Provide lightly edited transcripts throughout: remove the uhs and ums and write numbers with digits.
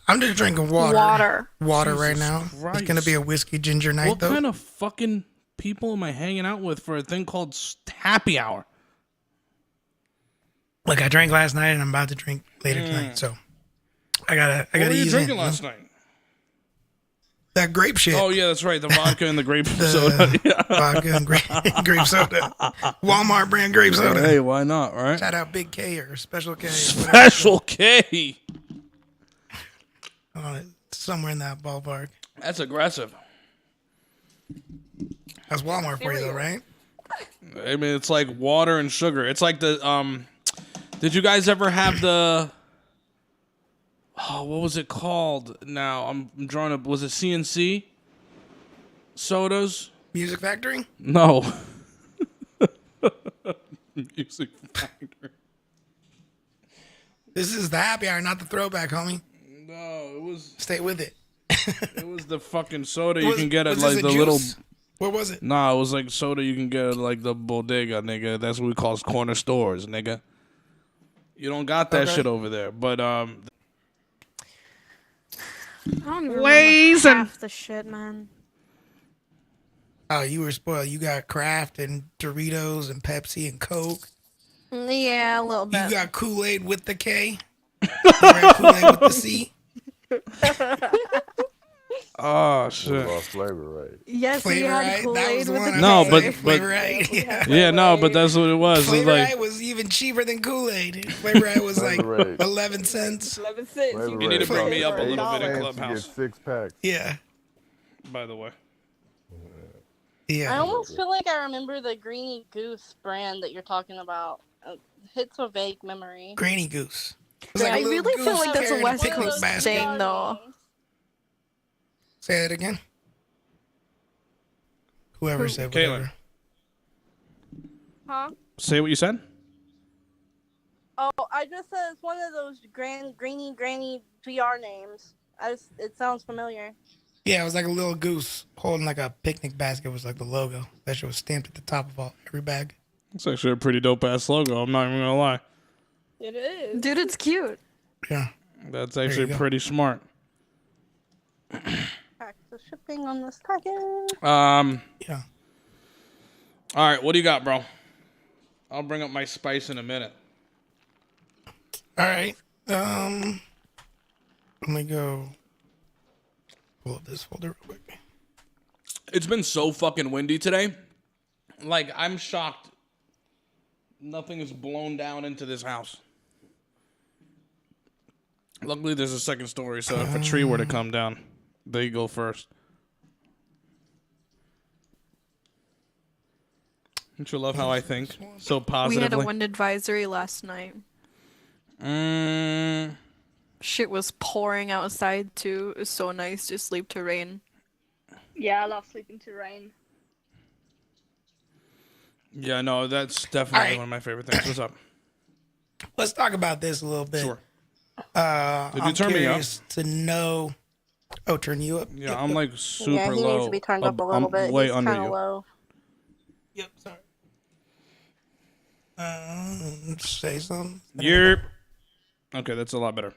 I'm just drinking water. Water Jesus right now. Christ. It's gonna be a whiskey ginger night What though. kind of fucking people am I hanging out with for a thing called happy hour? Look, I drank last night and I'm about to drink later tonight, so I gotta What were you ease drinking in. last night? That grape shit. Oh yeah, that's right. The vodka and the grape soda. Yeah. Vodka and grape soda. Walmart brand grape soda. Hey, why not? Right? Shout out Big K or Special K. Special K. Somewhere in that ballpark. That's aggressive. That's Walmart for you though, right? I mean, it's like water and sugar. It's like the Did you guys ever have the? Oh, what was it called? Now I'm drawing up. Was it CNC sodas? Music Factory? No. Music Factory. This is the happy hour, not the throwback, homie. No, it was. Stay with it. It was the fucking soda you can get at like the little. What was it? Nah, it was like soda you can get at like the bodega, nigga. That's what we call corner stores, nigga. You don't got that shit over there, but I don't even remember half the shit, man. Oh, you were spoiled. You got Kraft and Doritos and Pepsi and Coke. Yeah, a little bit. You got Kool-Aid with the K. You got Kool-Aid with the C. oh shit. Lost flavor, right? Yes, Flavor we had Right. That Kool-Aid was the with one. the I No, was but- like, Flavor Right. Yeah. Yeah, no, but that's what it was. It was Flavor like Right was even cheaper than Kool-Aid. Flavor Right was like Flavor Right. 11 cents. 11 cents. Flavor you need to bring Right. me up a little bit in $8 Clubhouse. to get 6 packs. Yeah. By the way. I Yeah. almost feel like I remember the Greeny Goose brand that you're talking about. It's a vague memory. Granny Goose. It was like I a little really feel goose like that's a carrying West picnic Coast basket. thing, though. Say that again. Whoever said Kaylin. whatever. Huh? Say what you said? Oh, I just said it's one of those Greeny Granny PR names. It sounds familiar. Yeah, it was like a little goose holding like a picnic basket was like the logo. That shit was stamped at the top of every bag. It's actually a pretty dope ass logo. I'm not even gonna lie. It is. Dude, it's cute. Yeah. That's you actually go. pretty smart. Tax the shipping on this package. Yeah. All right, what do you got, bro? I'll bring up my spice in a minute. All right. Let me go pull up this folder real quick. It's been so fucking windy today. Like, I'm shocked. Nothing is blown down into this house. Luckily, there's a second story, so if a tree were to come down, they go first. Don't you love how I think so We positively? had a wind advisory last night. Shit was pouring outside, too. It was so nice to sleep to rain. Yeah, I love sleeping to rain. Yeah, no, that's definitely right. one of my favorite things. What's up? Let's talk about this a little bit. Sure. I'm Did you turn me up? curious to know. Oh, turn you up? Yeah, I'm like super Yeah, he low. needs to be turned up a little I'm bit. way He's under kind of you. low. Yep, sorry. Say something. Yep. Okay, that's a lot better.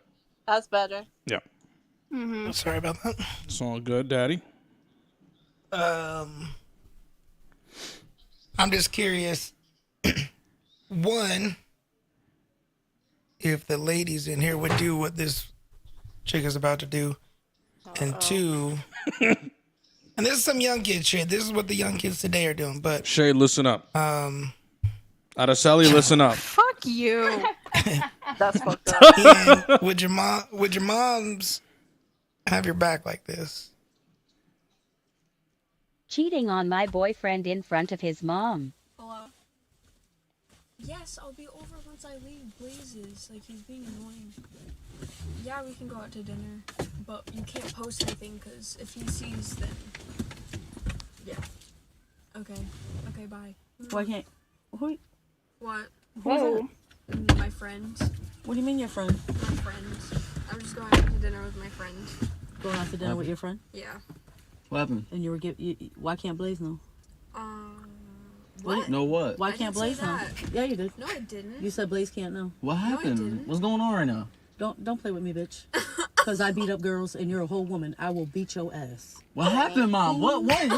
That's better. Yeah. Sorry about that. It's all good, Daddy. I'm just curious. One, if the ladies in here would do what this chick is about to do, and two, and this is some young kid shit. This is what the young kids today are doing. But Shay, listen up. Araceli, listen up. Fuck you. That's fucked up. Ian, would your moms have your back like this? Cheating on my boyfriend in front of his mom. Hello? Yes, I'll be over once I leave Blazes. Like, he's being annoying. Yeah, we can go out to dinner, but you can't post anything, because if he sees, then... Yeah. Okay. Okay, bye. Why can't? Who? What? Whoa. My friend. What do you mean your friend? My friend. I'm just going out to dinner with my friend. Going out to dinner with your friend? Yeah. What happened? And you were why can't Blaze know? What? No what? Why I can't didn't say Blaze know? that. Yeah, you did. No, I didn't. You said Blaze can't know. What I happened? didn't. What's going on right now? Don't play with me, bitch. because I beat up girls and you're a whole woman, I will beat your ass. What happened, Mom? What's going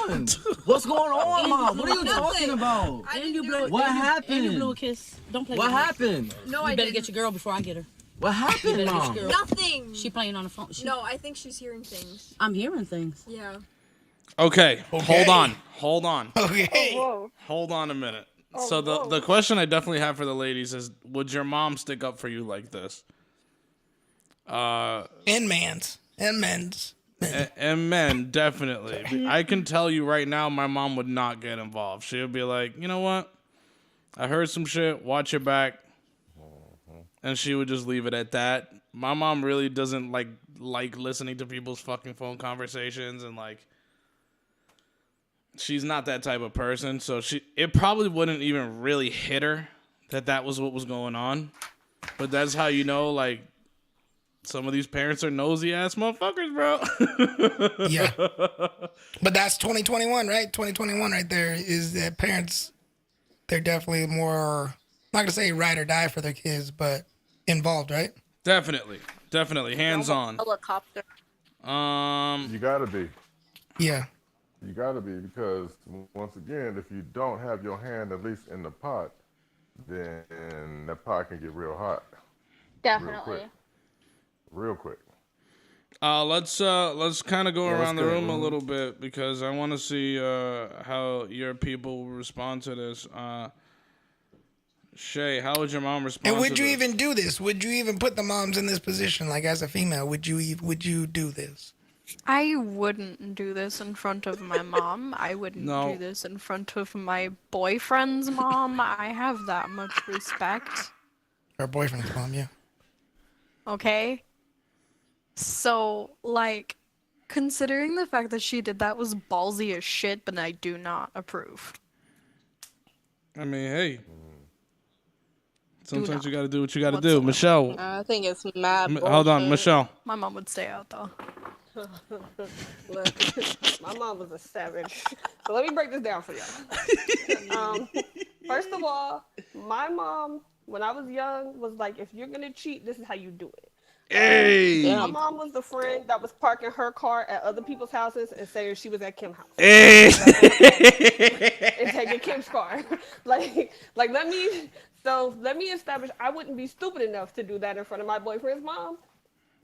on? What's going on, Mom? What are you talking about? And you blew What And you happened? blew a kiss. Don't play What with me. happened? No, You I better didn't. get your girl before I get her. What happened, Mom? Nothing. She playing on the phone. No, I think she's hearing things. I'm hearing things. Yeah. Okay, hold on. Okay. Whoa. Hold on a minute. So the question I definitely have for the ladies is, would your mom stick up for you like this? And men's. And men, definitely. I can tell you right now, my mom would not get involved. She would be like, you know what? I heard some shit. Watch your back. And she would just leave it at that. My mom really doesn't like listening to people's fucking phone conversations, and like, she's not that type of person. So it probably wouldn't even really hit her that was what was going on. But that's how you know, like, some of these parents are nosy ass motherfuckers, bro. Yeah. But that's 2021, right? 2021 right there is that parents, they're definitely more, I'm not going to say ride or die for their kids, but involved, right? Definitely. Hands on. Helicopter. You gotta be. Yeah. You gotta be, because once again, if you don't have your hand at least in the pot, then that pot can get real hot. Definitely. Real quick. Let's kind of go around the go. room a little bit, because I want to see how your people will respond to this. Shay, how would your mom respond? And would to you this? even do this? Would you even put the moms in this position? Like, as a female, would you do this? I wouldn't do this in front of my mom. I wouldn't No. do this in front of my boyfriend's mom. I have that much respect. Her boyfriend's mom, yeah. Okay? So, like, considering the fact that she did that was ballsy as shit, but I do not approve. I mean, hey. Sometimes not. you got to do what you got to do. Michelle. I think it's mad Hold on, bullshit. Michelle. My mom would stay out, though. Look, my mom was a savage. So let me break this down for y'all. First of all, my mom, when I was young, was like, if you're gonna cheat, this is how you do it. Hey. My mom was the friend that was parking her car at other people's houses and saying she was at Kim's house. Hey. And taking Kim's car. like let me establish I wouldn't be stupid enough to do that in front of my boyfriend's mom.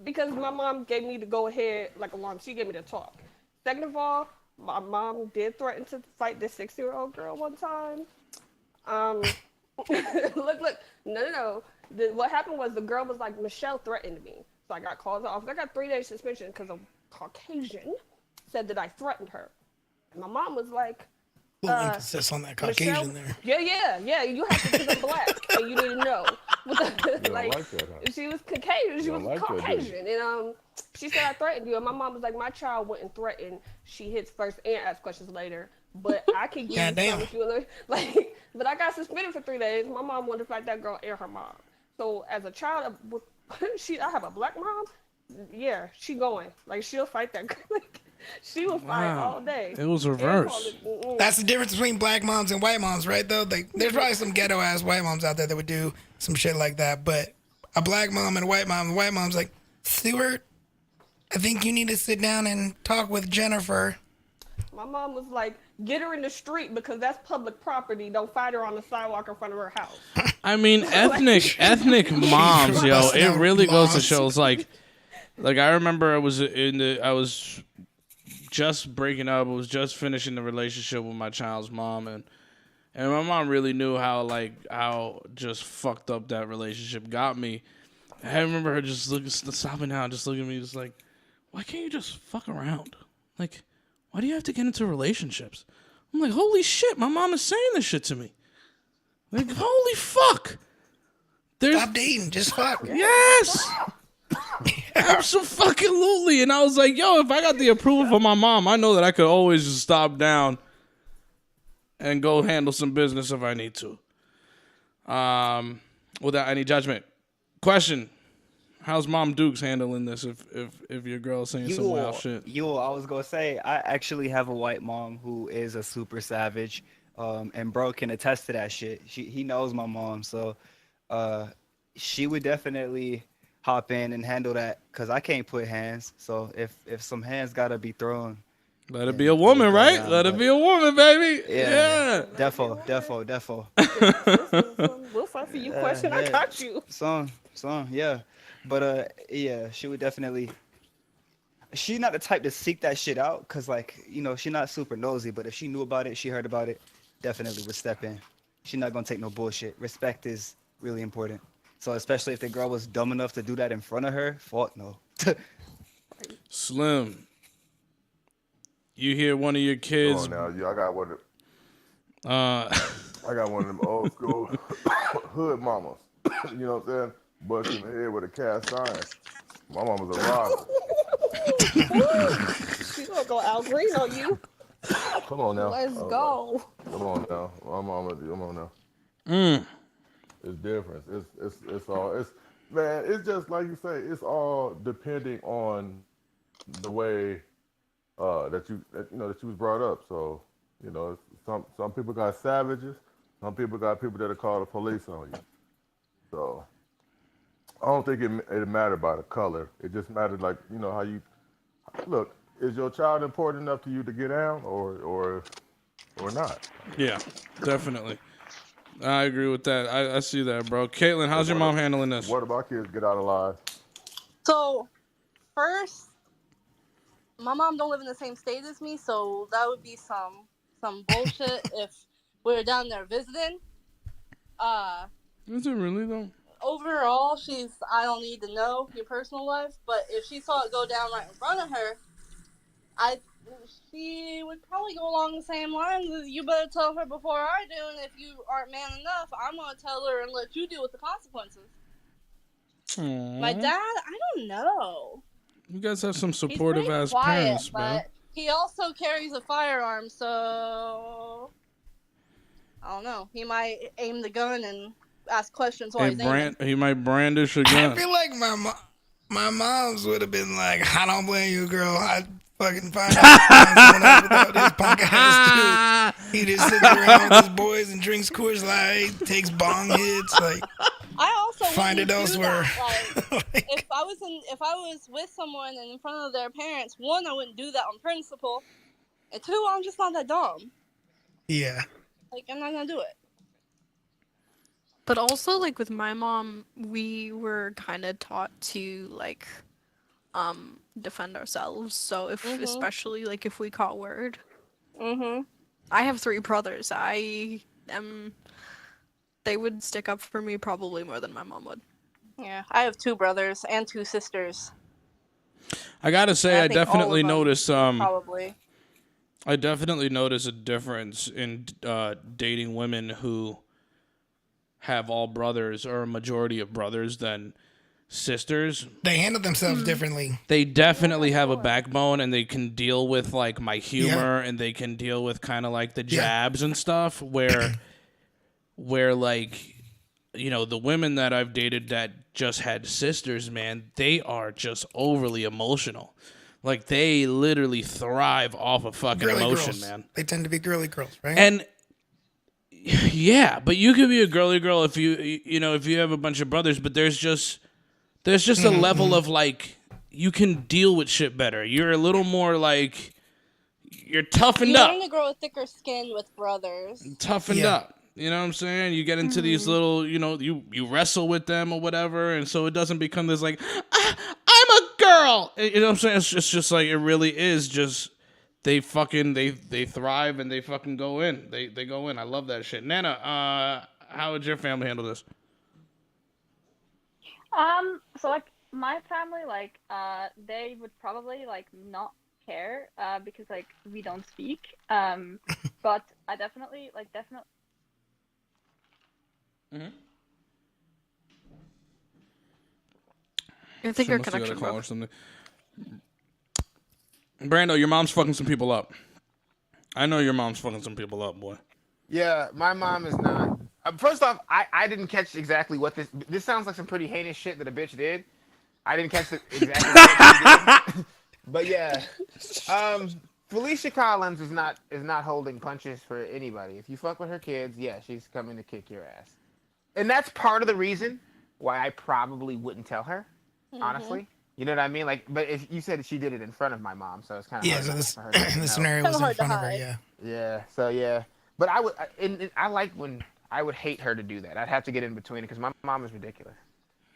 Because my mom gave me the go ahead, like alarm. She gave me the talk. Second of all, my mom did threaten to fight this 6-year-old girl one time. Look, no. What happened was the girl was like, Michelle threatened me. So I got called to the office. I got 3 days suspension because a Caucasian said that I threatened her. And my mom was like, Little emphasis on that Caucasian Michelle, there. Yeah. You have to, because I'm black, and you need to know. like that, huh? She was Caucasian. She You was don't like that, do Caucasian, and she said I threatened you. And my mom was like, my child wouldn't threaten. She hits first and asks questions later. But I can give you Goddamn. some if you look. But I got suspended for 3 days. My mom wanted to fight that girl and her mom. So as a child, I have a black mom. Yeah, she going. Like, she'll fight that girl. She will fight all day. It was reverse. That's the difference between black moms and white moms, right? Though, like, there's probably some ghetto ass white moms out there that would do some shit like that. But a black mom and a white mom, the white mom's like, Stuart, I think you need to sit down and talk with Jennifer. My mom was like, get her in the street because that's public property. Don't fight her on the sidewalk in front of her house. I mean, ethnic moms, yo. It really goes to show. It's like I remember I was just breaking up. I was just finishing the relationship with my child's mom, and my mom really knew how just fucked up that relationship got me. I remember her just stopping down, just looking at me, just like, why can't you just fuck around? Like, why do you have to get into relationships? I'm like, holy shit, my mom is saying this shit to me. Like, holy fuck. Stop dating, just fuck. Yes. Absolutely. And I was like, yo, if I got the approval from my mom, I know that I could always just stop down and go handle some business if I need to. Without any judgment. Question. How's Mom Dukes handling this if your girl's saying some wild shit? I was gonna say, I actually have a white mom who is a super savage, and bro can attest to that shit. He knows my mom, so she would definitely hop in and handle that because I can't put hands. So if some hands gotta be thrown, let it be a woman, right? down, Let it be a woman, baby. yeah, Yeah. defo. We'll fight for you. Question, I got you. Song, yeah. But yeah, she would definitely. She's not the type to seek that shit out, cause like she's not super nosy. But if she knew about it, she heard about it, definitely would step in. She's not gonna take no bullshit. Respect is really important. So especially if the girl was dumb enough to do that in front of her, fuck no. Slim, you hear one of your kids? Come on now, I got one. Uh, I got one of them old school hood mamas. You know what I'm saying? Busting the head with a cast iron. My mama's a rider. She's gonna go Al Green on you. Come on now. Let's go. Come on now. My mama, come on now. It's different. It's all man. It's just like you say. It's all depending on the way that you was brought up. So some people got savages. Some people got people that'll call the police on you. So I don't think it mattered by the color. It just mattered like how you look. Is your child important enough to you to get down or not? yeah, definitely. I agree with that. I see that, bro. Caitlin, how's your mom handling this? What about kids get out alive? So, first, my mom don't live in the same state as me, so that would be some bullshit if we were down there visiting. Is it really though? Overall, I don't need to know your personal life, but if she saw it go down right in front of her, she would probably go along the same lines as you better tell her before I do, and if you aren't man enough, I'm gonna tell her and let you deal with the consequences. Aww. My dad, I don't know. You guys have some supportive ass quiet, parents, bro. but he also carries a firearm, so I don't know. He might aim the gun and ask questions while he's aiming. He might brandish a gun. I feel like my mom's would have been like, I don't blame you, girl. I fucking find out someone else without his punk ass too. He just sits around with his boys and drinks Coors Light, takes bong hits, like. I also find it elsewhere. Like, if I was with someone and in front of their parents, one, I wouldn't do that on principle, and two, I'm just not that dumb. Yeah. Like, I'm not gonna do it. But also, like, with my mom, we were kind of taught to, like, defend ourselves. So especially, like, if we caught word. I have 3 brothers. They would stick up for me probably more than my mom would. Yeah, I have 2 brothers and 2 sisters. I gotta say, I definitely noticed. Probably. I definitely noticed a difference in dating women who have all brothers or a majority of brothers than sisters. They handle themselves differently. They definitely have a backbone, and they can deal with like my humor, and they can deal with kind of like the jabs and stuff. Where like, the women that I've dated that just had sisters, man, they are just overly emotional. Like, they literally thrive off of fucking girly emotion, girls. man. They tend to be girly girls, right? And yeah, but you could be a girly girl if if you have a bunch of brothers, but there's just a level of like, you can deal with shit better. You're a little more like, you're toughened up. You learn to grow a thicker skin with brothers. Toughened up. You know what I'm saying? You get into these little, you wrestle with them or whatever, and so it doesn't become this like, I'm a girl. You know what I'm saying? It's just like, it really is just, they thrive and they fucking go in. They go in. I love that shit. Nana, how would your family handle this? So like my family, like they would probably like not care because like we don't speak. But I definitely. I think your connection broke. Brando, your mom's fucking some people up. I know your mom's fucking some people up, boy. Yeah, my mom is not. First off, I didn't catch exactly what this sounds like some pretty heinous shit that a bitch did. I didn't catch exactly what she did. But yeah, Felicia Collins is not holding punches for anybody. If you fuck with her kids, yeah, she's coming to kick your ass. And that's part of the reason why I probably wouldn't tell her. honestly. You know what I mean? Like, but if you said she did it in front of my mom, so it's kind of Yeah, hard so this for her to the know. scenario was in front of her. Yeah. Yeah. So yeah, but I would. And I like when I would hate her to do that. I'd have to get in between because my mom is ridiculous.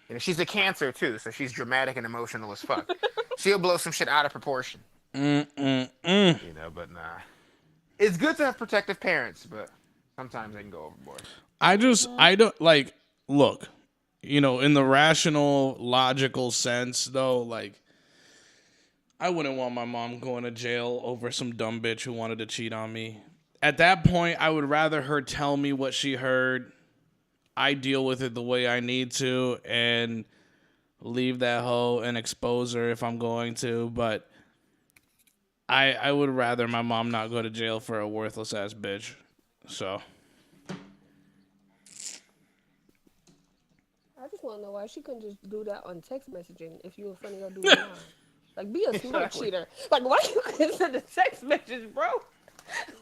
You know, she's a Cancer too, so she's dramatic and emotional as fuck. She'll blow some shit out of proportion. You know, but nah. It's good to have protective parents, but sometimes they can go overboard. I don't like, look, you know, in the rational, logical sense, though, like, I wouldn't want my mom going to jail over some dumb bitch who wanted to cheat on me. At that point, I would rather her tell me what she heard. I deal with it the way I need to and leave that hoe and expose her if I'm going to. But I would rather my mom not go to jail for a worthless ass bitch. So. I just want to know why she couldn't just do that on text messaging if you were funny or do it online. Like, be a smart cheater. Like, why you couldn't send a text message, bro?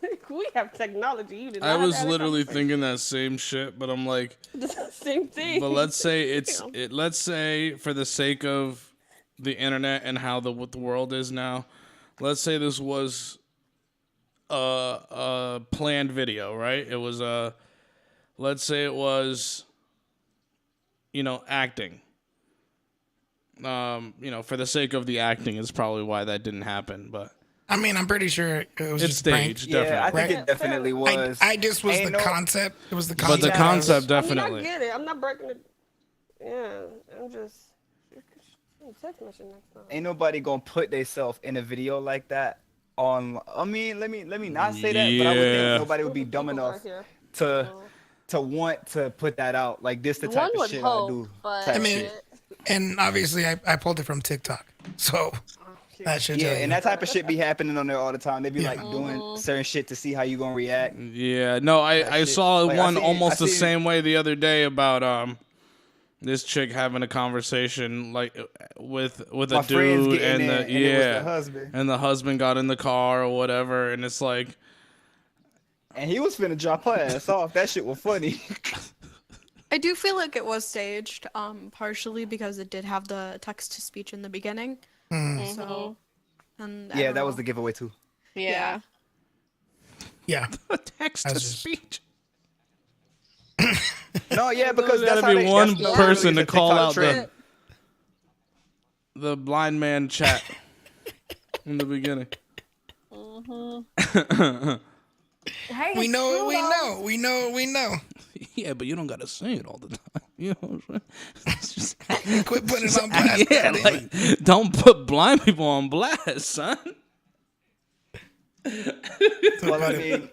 Like, we have technology. You did not I have was that literally conversation. thinking that same shit, but I'm like, The same thing. but let's say Yeah. let's say for the sake of the internet and how what the world is now, let's say this was a planned video, right? It was let's say it was, you know, acting. You know, for the sake of the acting is probably why that didn't happen, but I mean, I'm pretty sure it was it's just prank. staged, Yeah, definitely. I think it definitely was. I just was Ain't the no- concept. It was the But concept. the concept I definitely. mean, I get it. I'm not breaking it. Yeah, I'm just. Text message next time. Ain't nobody gonna put themselves in a video like that on. I mean, let me not say that, but I would Yeah. think nobody would be dumb People enough are here. to want to put that out. Like this, the One type of would shit hope, I do. but type I mean, shit. and obviously I pulled it from TikTok, so that should Yeah, tell you. and that type of shit be happening on there all the time. They be Yeah. like doing certain shit to see how you gonna react. Yeah, no, I shit. saw Like, one I almost the seen- same way the other day about this chick having a conversation like with a My friends dude getting and in, the and it was yeah the husband. and the husband got in the car or whatever, and it's like, And he was finna drop her ass off. That shit was funny. I do feel like it was staged, partially because it did have the text to speech in the beginning. So, and I Yeah, don't that was know. the giveaway too. yeah. Yeah. text to speech. No, yeah, because There's that's gotta how be they, one that's literally person the to call TikTok out trend. the blind man chat in the beginning. Hey, We it's know true, what we though. know. We know what we know. Yeah, but you don't gotta say it all the time. You know what I'm saying? It's just, Quit putting it on blast. yeah, goddamn like it. don't put blind people on blast, son. Well, I mean,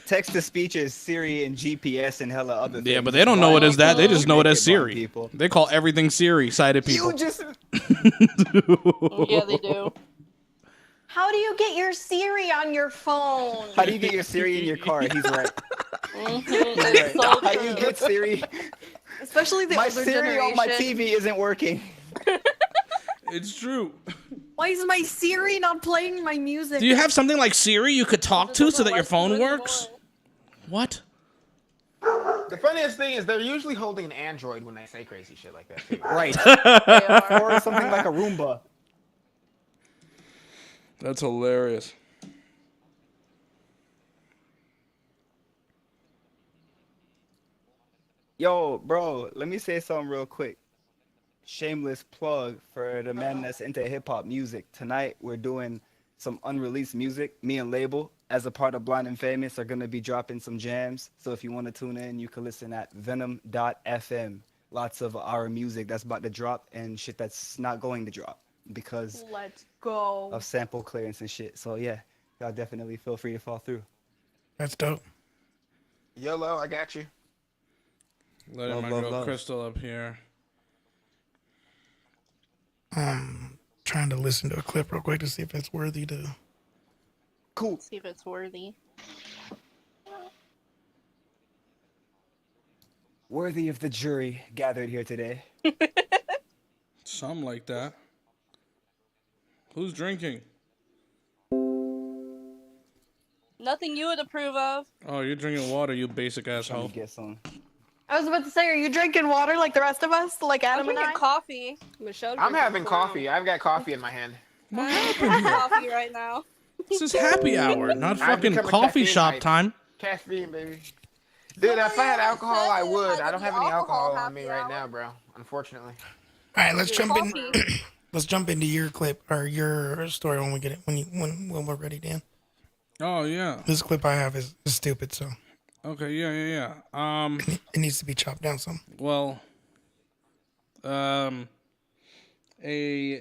text to speech is Siri and GPS and hella other things. Yeah, but they don't know it as that. They just know it as Blind Siri. people. They call everything Siri. Sighted people. You just Yeah, they do. How do you get your Siri on your phone? how do you get your Siri in your car? He's right. It's so How do you true. get Siri? Especially the My older Siri generation. on my TV isn't working. It's true. Why is my Siri not playing my music? Do you have something like Siri you could talk to so that your phone works? What? The funniest thing is they're usually holding an Android when they say crazy shit like that too. Right. They are. Or something like a Roomba. That's hilarious. Yo, bro, let me say something real quick. Shameless plug for the man that's into hip hop music. Tonight we're doing some unreleased music. Me and Label, as a part of Blind and Famous, are gonna be dropping some jams. So if you want to tune in, you can listen at venom.fm. Lots of our music that's about to drop and shit that's not going to drop because Let's go. of sample clearance and shit. So yeah, y'all definitely feel free to fall through. That's dope. YOLO, I got you. Letting Love, my love, girl love. Crystal up here. Trying to listen to a clip real quick to see if it's worthy to. Cool. See if it's worthy. Worthy of the jury gathered here today. Something like that. Who's drinking? Nothing you would approve of. Oh, you're drinking water, you basic Trying asshole. to get some. I was about to say, are you drinking water like the rest of us, like I'm Adam and drinking I? coffee. Michelle, I'm drinking having Crown. coffee. I've got coffee in my hand. What I'm happened drinking here? coffee right now. This is happy hour, not I've fucking become a coffee caffeine shop hype. time. Caffeine, baby. Dude, if I had alcohol, I would. I don't have any alcohol on me right now, bro. Unfortunately. All right, let's Your jump in. coffee. Let's jump into your clip or your story when we get it when we're ready, Dan. Oh yeah. This clip I have is stupid, so Okay, yeah. it needs to be chopped down some. Well, a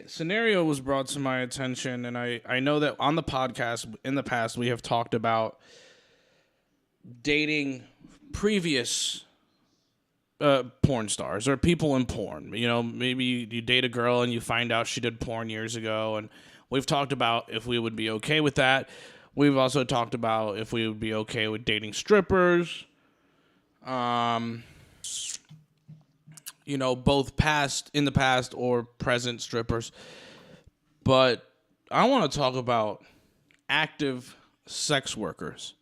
scenario was brought to my attention, and I know that on the podcast in the past we have talked about dating previous porn stars or people in porn. You know, maybe you date a girl and you find out she did porn years ago, and we've talked about if we would be okay with that. We've also talked about if we would be okay with dating strippers. You know, both in the past or present strippers. But I want to talk about active sex workers.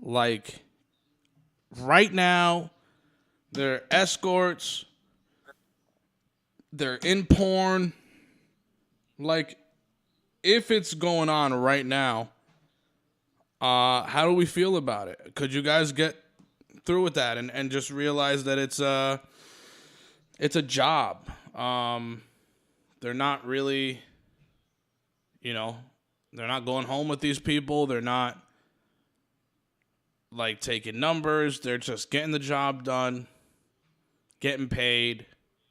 Like, right now, they're escorts, they're in porn. Like, if it's going on right now, how do we feel about it? Could you guys get through with that and just realize that it's a job? They're not really, you know, they're not going home with these people. They're not like taking numbers. They're just getting the job done, getting paid,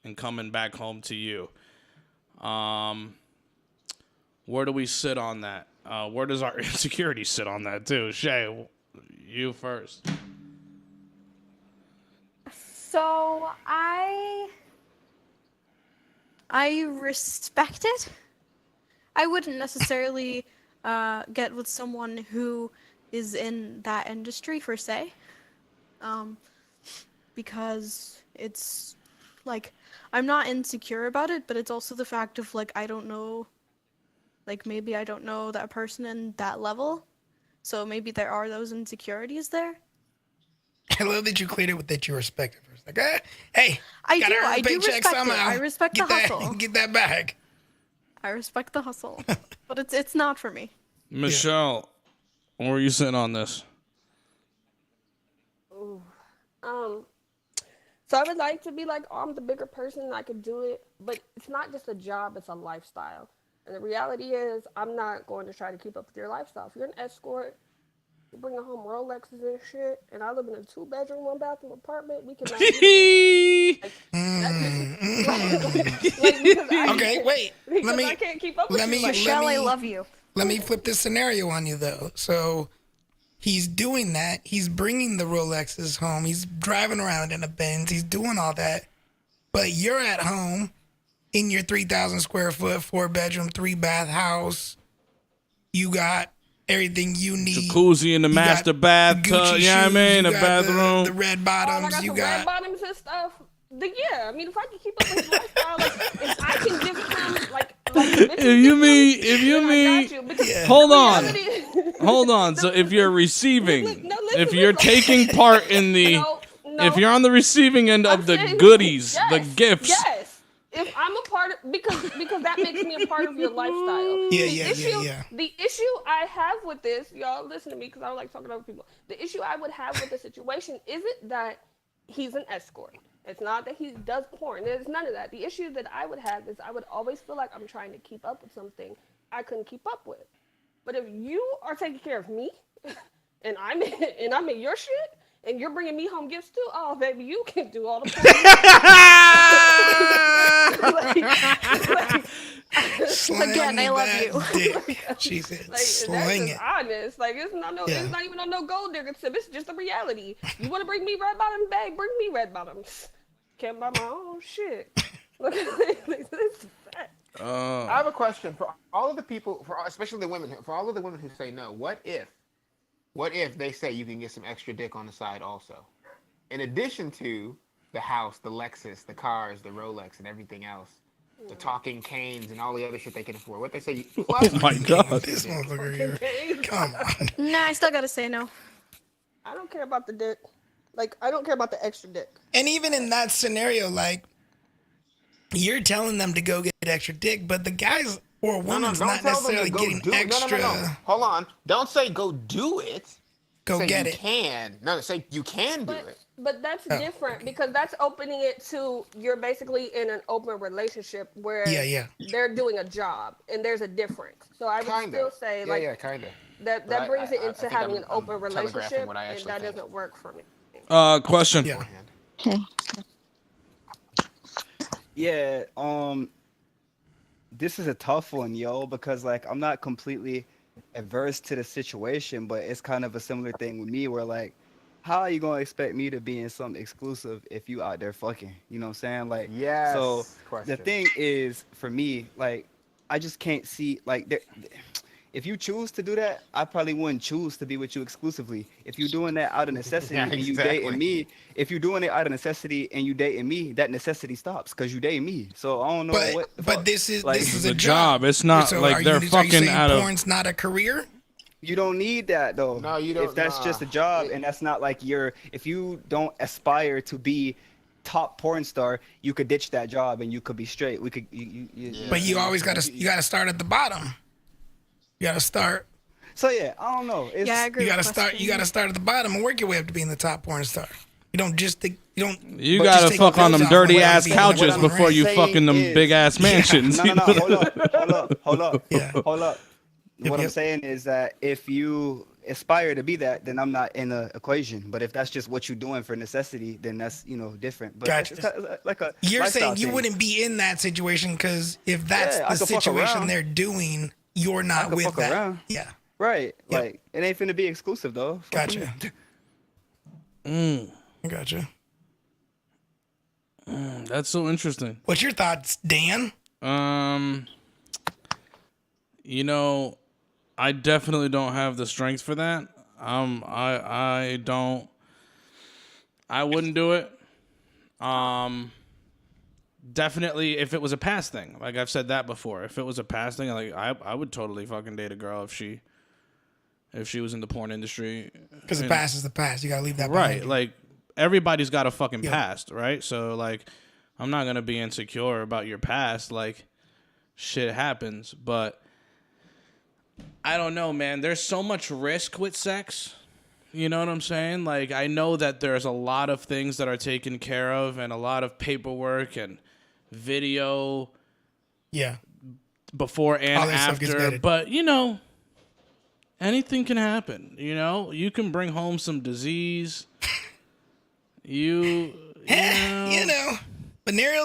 and coming back home to you. Where do we sit on that? Where does our insecurity sit on that too? Shay, you first. So I respect it. I wouldn't necessarily get with someone who is in that industry per se, because it's like I'm not insecure about it, but it's also the fact of like I don't know, like maybe I don't know that person in that level, so maybe there are those insecurities there. I love that you cleared it with that you respect it first. Like, hey, I gotta do. earn a I do paycheck respect somehow. it. I respect Get the that, hustle. Get that back. I respect the hustle, but it's not for me. Michelle, where are you sitting on this? Ooh. So I would like to be like, oh, I'm the bigger person and I could do it, but it's not just a job, it's a lifestyle. And the reality is, I'm not going to try to keep up with your lifestyle. If you're an escort, you're bringing home Rolexes and shit, and I live in a 2-bedroom, 1-bathroom apartment, we cannot Okay, wait. Let me. I can't keep up with let you. me. Michelle, let me, I love you. Let me flip this scenario on you though. So he's doing that. He's bringing the Rolexes home. He's driving around in a Benz. He's doing all that. But you're at home in your 3,000 square foot, 4-bedroom, 3-bath house. You got everything you need. Jacuzzi in the master bathtub. Gucci Yeah, I shoes, mean, you the got bathroom. The red I bottoms. got You some got. red bottoms and stuff. Yeah, I mean, if I can keep up with his lifestyle, like, if I can give him, like if you mean, hold on. So if you're receiving, if you're taking part in the, if you're on the receiving end of the goodies, the gifts. Yes. If I'm a part of, because that makes me a part of your lifestyle. Yeah. The issue I have with this, y'all listen to me because I don't like talking to other people. The issue I would have with the situation isn't that he's an escort. It's not that he does porn. There's none of that. The issue that I would have is I would always feel like I'm trying to keep up with something I couldn't keep up with. But if you are taking care of me, and I'm in your shit, and you're bringing me home gifts too, oh baby, you can do all the porn. Again, I love you. She said, like, sling that's it. honest. Like it's not even on no gold digger tip. It's just a reality. You want to bring me red bottom bag? Bring me red bottoms. Can't buy my own shit. Look at this. I have a question for all of the people, especially the women, for all of the women who say no. What if they say you can get some extra dick on the side also, in addition to the house, the Lexus, the cars, the Rolex, and everything else? The talking canes and all the other shit they can afford. What they say? Oh my god! This motherfucker here. Come on. Nah, I still gotta say no. I don't care about the dick. Like, I don't care about the extra dick. And even in that scenario, like, you're telling them to go get extra dick, but the guys or woman's don't not tell them to necessarily go getting do it. extra. No. Hold on. Don't say go do it. Go say get you it. Can. No, say you can do it. But that's different because that's opening it to you're basically in an open relationship where they're doing a job and there's a difference. So I would still say kind of. That brings it into having an open telegraphing relationship, what I and actually that think. doesn't work for me. Question. Yeah, this is a tough one, yo, because like I'm not completely adverse to the situation, but it's kind of a similar thing with me where like, how are you gonna expect me to be in something exclusive if you out there fucking? You know what I'm saying? Like, so the thing is for me, like, I just can't see like if you choose to do that, I probably wouldn't choose to be with you exclusively. If you're doing that out of necessity and you dating me, if you're doing it out of necessity and you dating me, that necessity stops because you dating me. So I don't know what the fuck. But this is like, a job. It's not so like they're fucking out of. Porn's not a career. You don't need that though. No, you don't. If that's just a job and that's not like if you don't aspire to be top porn star, you could ditch that job and you could be straight. We could. But you always gotta start at the bottom. You gotta start. So yeah, I don't know. I agree. You gotta start at the bottom and work your way up to being the top porn star. You don't just You gotta fuck on them dirty ass couches before you fuck in them big ass mansions. No. Hold up. What I'm saying is that if you aspire to be that, then I'm not in the equation. But if that's just what you're doing for necessity, then that's different. But gotcha. It's like a You're saying you thing. wouldn't be in that situation because if that's the situation they're doing, you're not with that. Around. Yeah. Right. Yep. Like it ain't finna be exclusive though. Gotcha. Gotcha. That's so interesting. What's your thoughts, Dan? I definitely don't have the strength for that. I don't. I wouldn't do it. Definitely, if it was a past thing, like I've said that before. If it was a past thing, like I would totally fucking date a girl if she was in the porn industry. Because the past is the past. You gotta leave that right. behind you. Like everybody's got a fucking past, right? So like, I'm not gonna be insecure about your past. Like, shit happens, but I don't know, man. There's so much risk with sex. You know what I'm saying? Like, I know that there's a lot of things that are taken care of and a lot of paperwork and video. Yeah. Before and after. But, anything can happen. You can bring home some disease. Venereal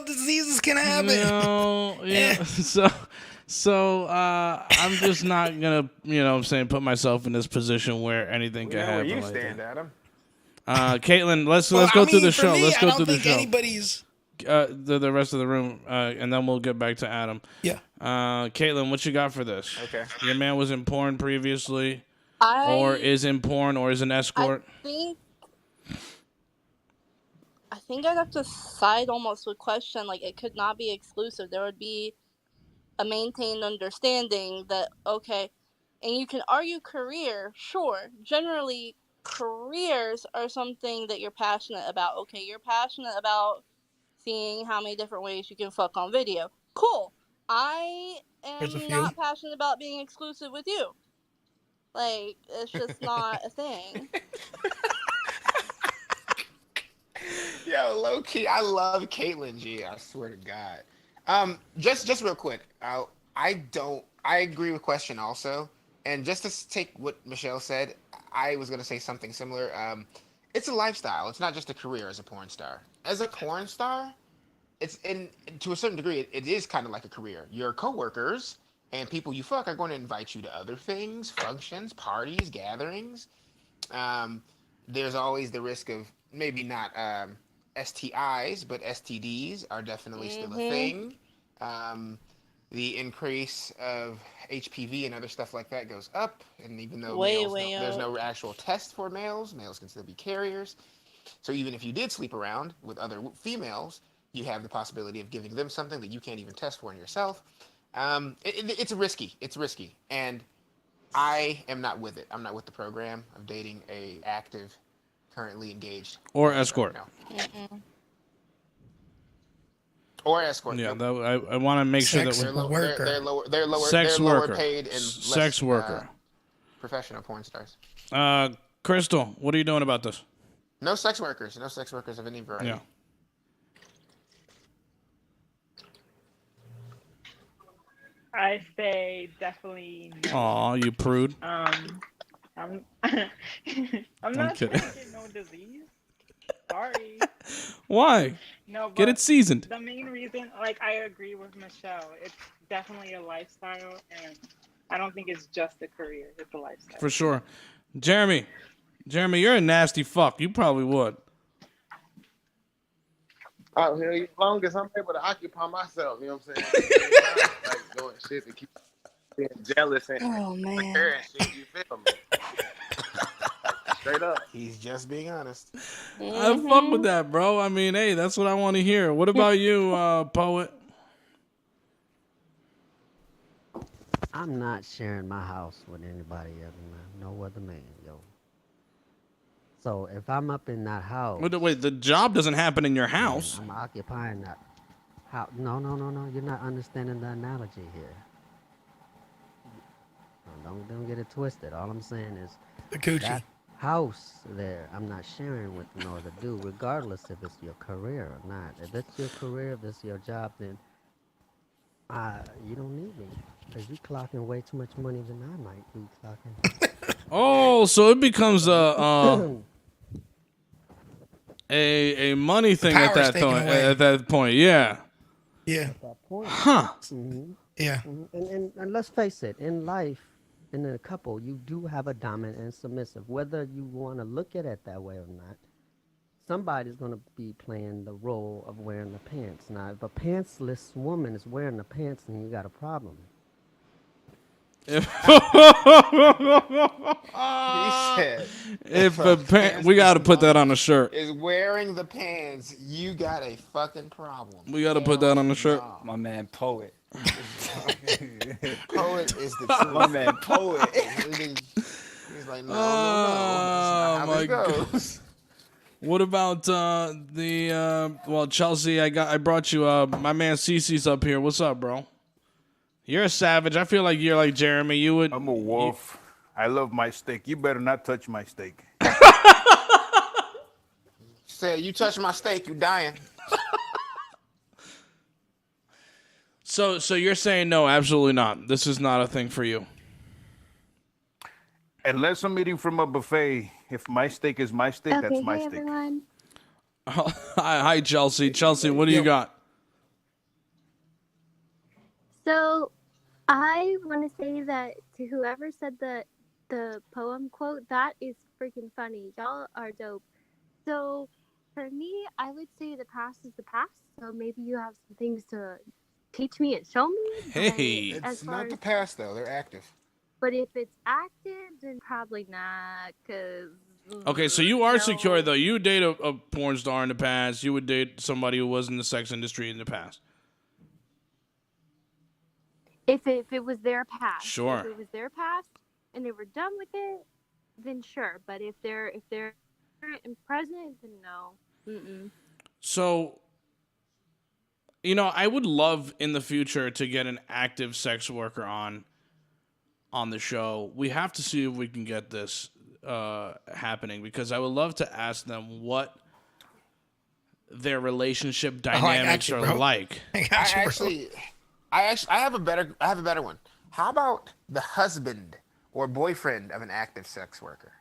diseases can happen. So I'm just not gonna, put myself in this position where anything can happen. Where you like stand, that. Adam? Caitlin, let's go through the show. Let's go through the show. Anybody's the rest of the room, and then we'll get back to Adam. Yeah. Caitlin, what you got for this? Okay. Your man was in porn previously, or is in porn, or is an escort. I think I'd have to side almost with question like it could not be exclusive. There would be a maintained understanding that okay, and you can argue career, sure. Generally, careers are something that you're passionate about. Okay, you're passionate about seeing how many different ways you can fuck on video. Cool. I am not passionate about being exclusive with you. Like, it's just not a thing. Yo, low key, I love Caitlyn G. I swear to God. Just real quick. I agree with question also, and just to take what Michelle said, I was gonna say something similar. It's a lifestyle. It's not just a career as a porn star. As a porn star, to a certain degree, it is kind of like a career. Your coworkers and people you fuck are going to invite you to other things, functions, parties, gatherings. There's always the risk of maybe not STIs, but STDs are definitely still a thing. The increase of HPV and other stuff like that goes up, and even though there's no actual test for males can still be carriers. So even if you did sleep around with other females, you have the possibility of giving them something that you can't even test for in yourself. It's risky, and I am not with it. I'm not with the program of dating a active currently engaged. Or escort. No. Mm-mm. Or escort. Yeah, Nope. I want to make sure that Sex we worker. sex they're lower worker. paid and Sex less worker. professional porn stars. Crystal, what are you doing about this? No sex workers. No sex workers of any variety. Yeah. I say definitely no. Aw, you prude. I'm I'm not kidding. trying to get no disease. Sorry. Why? No, Get but it seasoned. The main reason, like, I agree with Michelle. It's definitely a lifestyle, and I don't think it's just a career. It's a lifestyle. For sure. Jeremy, you're a nasty fuck. You probably would. Oh, hell, as long as I'm able to occupy myself, you know what I'm saying? Like doing shit to keep being jealous and man. and shit, you feel me? Straight up. He's just being honest. I fuck with that, bro. I mean, hey, that's what I want to hear. What about you, poet? I'm not sharing my house with anybody other, no other man, yo. So if I'm up in that house, Wait, the job doesn't happen in your house. I'm occupying that house. No. You're not understanding the analogy here. Don't get it twisted. All I'm saying is the coochie. That house there, I'm not sharing with no other dude, regardless if it's your career or not. If it's your career, if it's your job, then you don't need me. Because you clocking way too much money than I might be clocking. Oh, so it becomes a money thing at Power's that taken point. away. At that point, yeah. Yeah. At that point. Huh. Mm-hmm. Yeah. Mm-hmm. And let's face it, in life, in a couple, you do have a dominant and submissive. Whether you want to look at it that way or not, somebody's going to be playing the role of wearing the pants. Now, if a pantsless woman is wearing the pants, then you got a problem. He said, we got to put that on a shirt. Is wearing the pants, you got a fucking problem. We got to put that on the shirt. My man, poet. Poet is the truth. My man, poet. He's like, no. That's not how this goes. What about well, Chelsea? I brought you my man Cece's up here. What's up, bro? You're a savage. I feel like you're like Jeremy. You would. I'm a wolf. I love my steak. You better not touch my steak. Say, you touch my steak, you dying. So you're saying no, absolutely not. This is not a thing for you. Unless I'm eating from a buffet, if my steak is my steak, that's my steak. Everyone. Hi, Chelsea. Chelsea, what do you got? So, I want to say that to whoever said the poem quote, that is freaking funny. Y'all are dope. So, for me, I would say the past is the past. So maybe you have some things to teach me and show me. Hey, it's not the past though. They're active. But if it's active, then probably not. Cause Okay, so you are secure though. You would date a porn star in the past. You would date somebody who was in the sex industry in the past. if it was their past, Sure. If it was their past and they were done with it, then sure. But if they're current and present, then no. Mm-mm. So, I would love in the future to get an active sex worker on the show. We have to see if we can get this happening because I would love to ask them what their relationship dynamics are like. I have a better one. How about the husband or boyfriend of an active sex worker?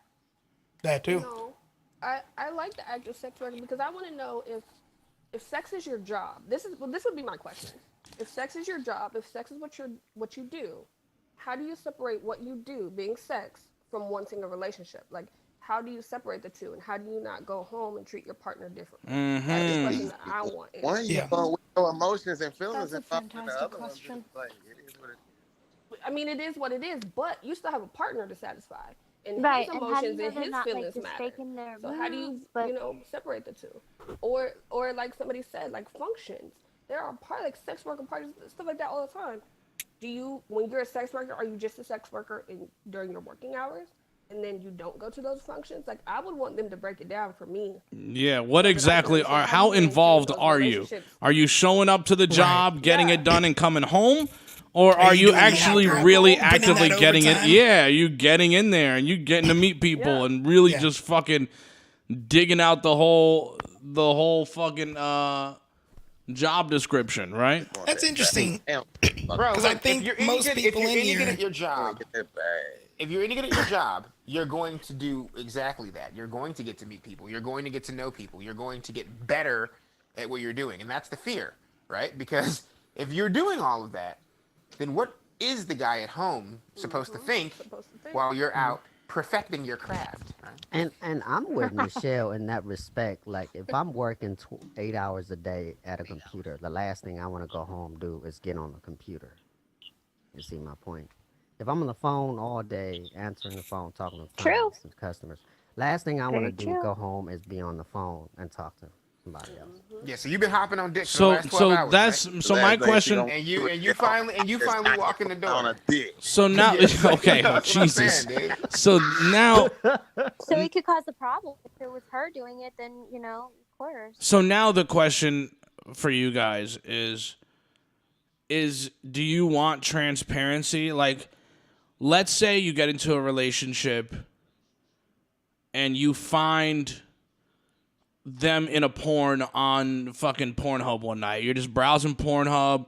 That too. No, I like the active sex worker because I want to know if sex is your job. This would be my question. If sex is your job, if sex is what you do, how do you separate what you do, being sex, from wanting a relationship? Like, how do you separate the two, and how do you not go home and treat your partner differently? That's the question that I want. One, you go with your emotions and feelings, That's and a the fantastic other one just question. like it is what it I mean, it is what it is, but you still have a partner to satisfy, and Right, his and how do you emotions know and they're his not, like, feelings just matter. faking their So how do you, moves, but- separate the two, or like somebody said, like functions. There are like sex worker parties, stuff like that all the time. Do you, when you're a sex worker, are you just a sex worker during your working hours? and then you don't go to those functions, like I would want them to break it down for me. Yeah, what exactly how involved are you? Are you showing up to the job, getting it done, and coming home? Or are you actually really actively getting it? Yeah, you getting in there and you getting to meet people and really just fucking digging out the whole fucking job description, right? That's interesting. Bro, Because I think most people in any good here. at your job, if you're any good at your job, you're going to do exactly that. You're going to get to meet people. You're going to get to know people. You're going to get better at what you're doing, and that's the fear, right? Because if you're doing all of that, then what is the guy at home supposed to think while you're out perfecting your craft? Right? And I'm with Michelle in that respect. Like, if I'm working 8 hours a day at a computer, the last thing I want to go home do is get on the computer. You see my point? If I'm on the phone all day, answering the phone, talking to clients and customers, last thing I want to do go home is be on the phone and talk to somebody else. Yeah, so you've been hopping on dick for the last 12 hours, that's right? so my question. And you finally walk in the door. So now, okay, oh, Jesus. So now, So it could cause a problem. If it was her doing it, then, of course. so now the question for you guys is do you want transparency? Like, let's say you get into a relationship and you find them in a porn on fucking Pornhub one night. You're just browsing Pornhub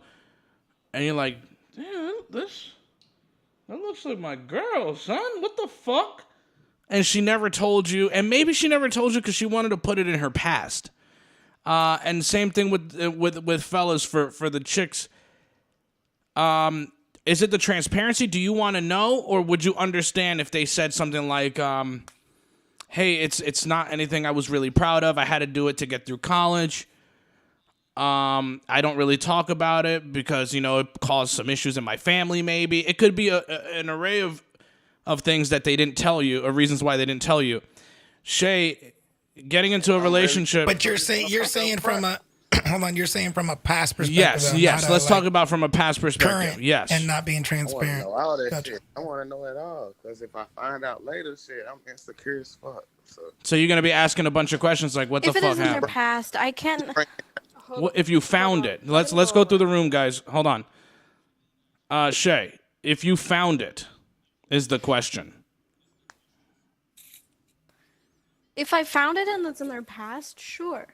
and you're like, damn, that looks like my girl, son. What the fuck? And she never told you, and maybe she never told you because she wanted to put it in her past. And same thing with fellas for the chicks. Is it the transparency? Do you want to know, or would you understand if they said something like, hey, it's not anything I was really proud of. I had to do it to get through college. I don't really talk about it because, it caused some issues in my family maybe. It could be an array of things that they didn't tell you, or reasons why they didn't tell you. Shay, getting into a relationship. But you're saying from a hold on, you're saying from a past perspective. Yes. Let's talk about from a past perspective. Current Yes. And not being transparent. I want to know all that shit. I want to know it all. Because if I find out later, shit, I'm insecure as fuck. So you're going to be asking a bunch of questions like, what the If it fuck is in their happened? past, I can't. What if you found it? Let's go through the room, guys. Hold on. Shay, if you found it, is the question. If I found it and it's in their past, sure.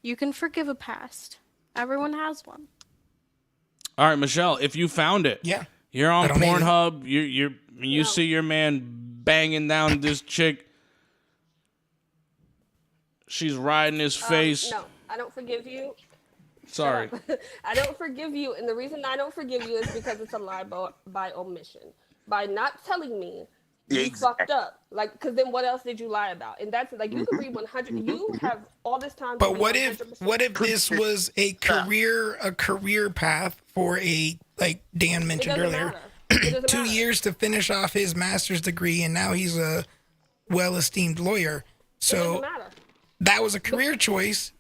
You can forgive a past. Everyone has one. All right, Michelle, if you found it, you're on Pornhub, you see your man banging down this chick. She's riding his face. No, I don't forgive you. Sorry. I don't forgive you, and the reason I don't forgive you is because it's a lie by omission. By not telling me, you fucked up. Like, because then what else did you lie about? And that's like, you can read 100. You have all this time. But what if this was a career path for like Dan mentioned earlier, 2 years to finish off his master's degree, and now he's a well-esteemed lawyer. So that was a career choice.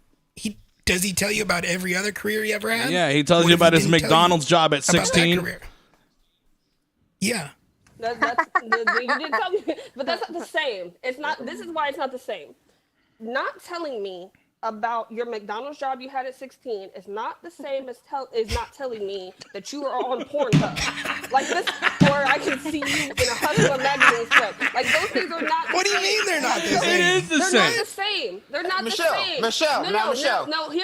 Does he tell you about every other career he ever had? Yeah, he tells you about his McDonald's job at 16. Yeah. You didn't tell me, but that's not the same. It's not. This is why it's not the same. Not telling me about your McDonald's job you had at 16 is not the same as not telling me that you are on Pornhub. Like this, or I can see you in a Hustler magazine script. Like those things are not. What do you mean they're not the same? It is the They're same. not the same. They're not the same. Michelle,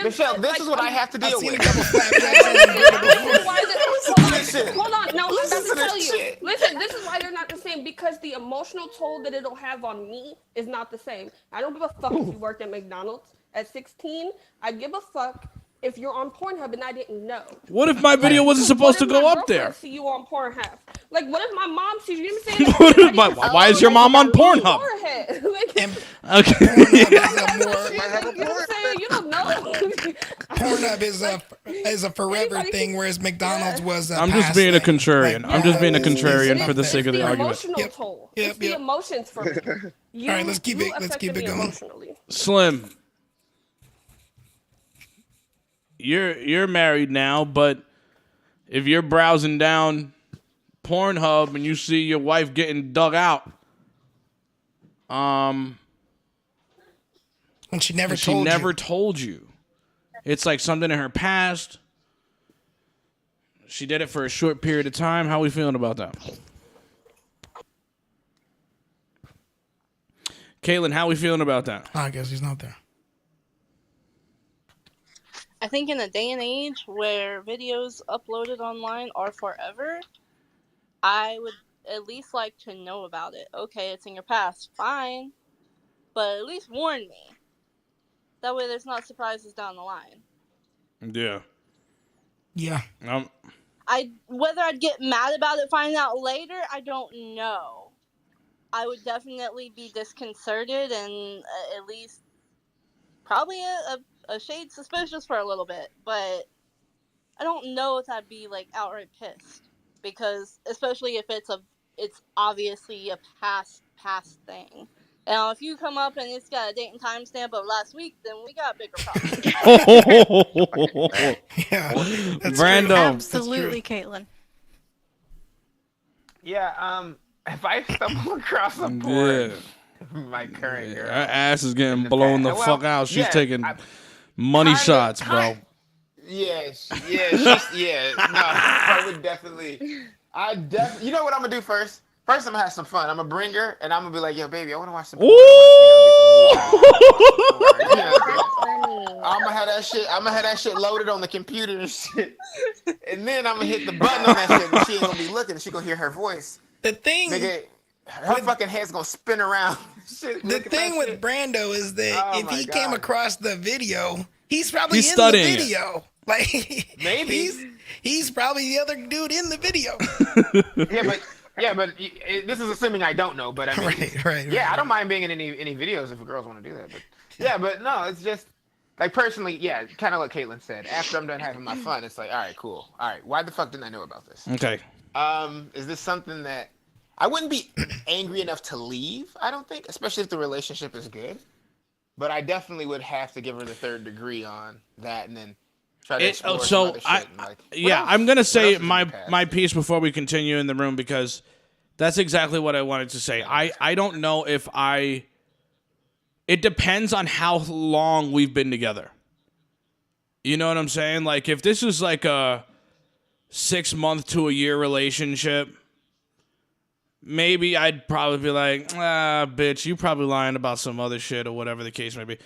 Michelle, this is what I have to deal with. Hold on, no, I'm about to tell you. Listen, this is why they're not the same, because the emotional toll that it'll have on me is not the same. I don't give a fuck if you worked at McDonald's at 16. I give a fuck if you're on Pornhub and I didn't know. What if my video wasn't supposed to go up there? See you on Pornhub. Like, what if my mom sees you? You know what I'm saying? Why is your mom on Pornhub? Okay. You don't know. Pornhub is a forever thing, whereas McDonald's was a I'm just being a contrarian. I'm just being a contrarian for the sake of the argument. Emotional toll. It's the emotions for me. All right, let's keep it going. Slim, you're married now, but if you're browsing down Pornhub and you see your wife getting dug out, and she never told you. It's like something in her past. She did it for a short period of time. How are we feeling about that? Caitlin, how are we feeling about that? I guess he's not there. I think in a day and age where videos uploaded online are forever, I would at least like to know about it. Okay, it's in your past, fine, but at least warn me. That way there's not surprises down the line. Yeah. Yeah. Whether I'd get mad about it finding out later, I don't know. I would definitely be disconcerted and at least probably a shade suspicious for a little bit, but I don't know if I'd be like outright pissed, because especially if it's obviously a past thing. Now, if you come up and it's got a date and time stamp of last week, then we got bigger problems. Yeah, Brando. Absolutely, Caitlin. Yeah, if I stumble across a porn, my current girl, Her ass is getting blown the fuck out. She's yeah, taking money shots, bro. Yeah. No, I would definitely. You know what I'm gonna do first? First, I'm gonna have some fun. I'm gonna bring her, and I'm gonna be like, "Yo, baby, I want to watch some." Porn. I'm gonna have that shit. I'm gonna have that shit loaded on the computer and shit, and then I'm gonna hit the button on that shit, and she ain't gonna be looking. She gonna hear her voice. The thing, nigga, her fucking head's gonna spin around. Shit, the thing with Brando is that if he came across the video, he's probably He's in studying the video. Like maybe he's probably the other dude in the video. Yeah, but this is assuming I don't know. But I mean, right. I don't mind being in any videos if girls want to do that. But but no, it's just like personally, kind of like Caitlin said. After I'm done having my fun, it's like, all right, cool. All right, why the fuck didn't I know about this? Okay. Is this something that I wouldn't be angry enough to leave? I don't think, especially if the relationship is good. But I definitely would have to give her the third degree on that, and then try to explore some other shit. I'm gonna say my piece before we continue in the room, because that's exactly what I wanted to say. I don't know if it depends on how long we've been together. You know what I'm saying? Like, if this is like a 6 month to a year relationship, maybe I'd probably be like, bitch, you probably lying about some other shit or whatever the case may be.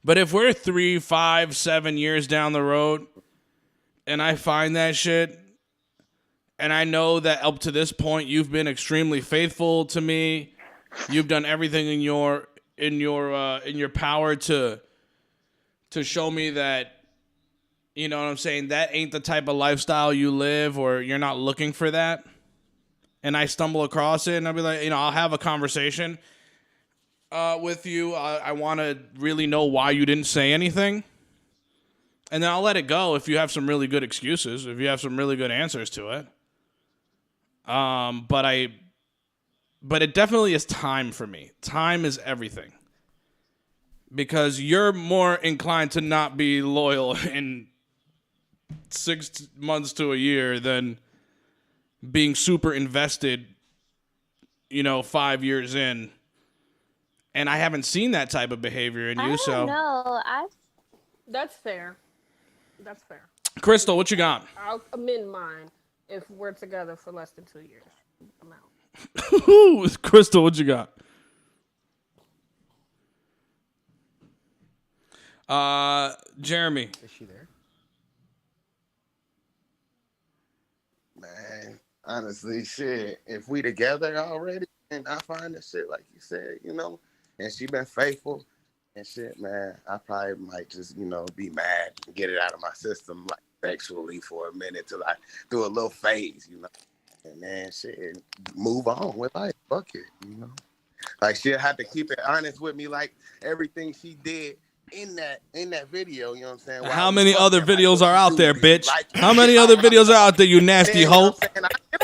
But if we're 3, 5, 7 years down the road and I find that shit, and I know that up to this point you've been extremely faithful to me, you've done everything in your power to show me that, you know what I'm saying, that ain't the type of lifestyle you live, or you're not looking for that, and I stumble across it, and I'll be like, I'll have a conversation with you. I want to really know why you didn't say anything, and then I'll let it go if you have some really good excuses, if you have some really good answers to it. But it definitely is time for me. Time is everything, because you're more inclined to not be loyal in 6 months to a year than being super invested, 5 years in. And I haven't seen that type of behavior in you. So No, That's fair. That's fair. Crystal, what you got? I'll amend mine if we're together for less than 2 years. I'm out. Crystal, what you got? Jeremy. Is she there? Man, honestly, shit. If we together already and I find the shit like you said, and she been faithful and shit, man, I probably might just, be mad and get it out of my system, like sexually for a minute till I do a little phase, and then shit, move on with life. Fuck it, Like, she'll have to keep it honest with me, like everything she did in that video, you know what I'm saying? How many other videos are out there, bitch? How many other videos are out there, you nasty hoe?